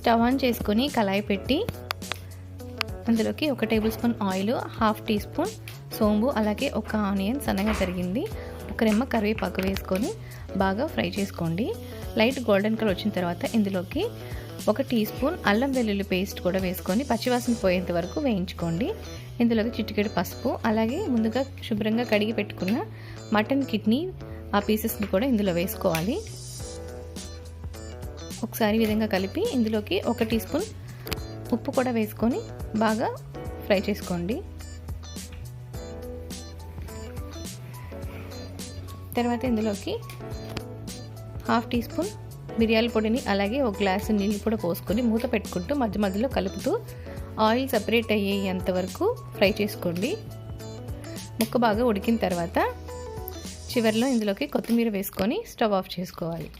Stove on చేసుకొని కళాయి పెట్టి అందులోకి 1 tablespoon oil, 1/2 teaspoon సోంపు, అలాగే 1 ఆనియన్ సన్నగా తరిగింది, 1 రెమ్మ కరివేపాకు వేసుకొని బాగా ఫ్రై చేసుకోండి. లైట్ గోల్డెన్ కలర్ వచ్చిన తర్వాత ఇందులోకి 1 టీ స్పూన్ అల్లం వెల్లుల్లి పేస్ట్ కూడా వేసుకొని పచ్చివాసన పోయేంత వరకు వేయించుకోండి. ఇందులోకి చిటికెడు పసుపు, అలాగే ముందుగా శుభ్రంగా కడిగి పెట్టుకున్న మటన్ కిడ్నీ ఆ పీసెస్ని కూడా ఇందులో వేసుకోవాలి. ఒకసారి ఈ విధంగా కలిపి ఇందులోకి 1 టీ స్పూన్ ఉప్పు కూడా వేసుకొని బాగా ఫ్రై చేసుకోండి. తర్వాత ఇందులోకి 1/2 టీ స్పూన్ మిరియాల పొడిని, అలాగే 1 గ్లాసు నీళ్ళు కూడా పోసుకొని మూత పెట్టుకుంటూ మధ్య మధ్యలో కలుపుతూ ఆయిల్ సపరేట్ అయ్యేంత వరకు ఫ్రై చేసుకోండి. ముక్క బాగా ఉడికిన తర్వాత చివరిలో ఇందులోకి కొత్తిమీర వేసుకొని స్టవ్ ఆఫ్ చేసుకోవాలి.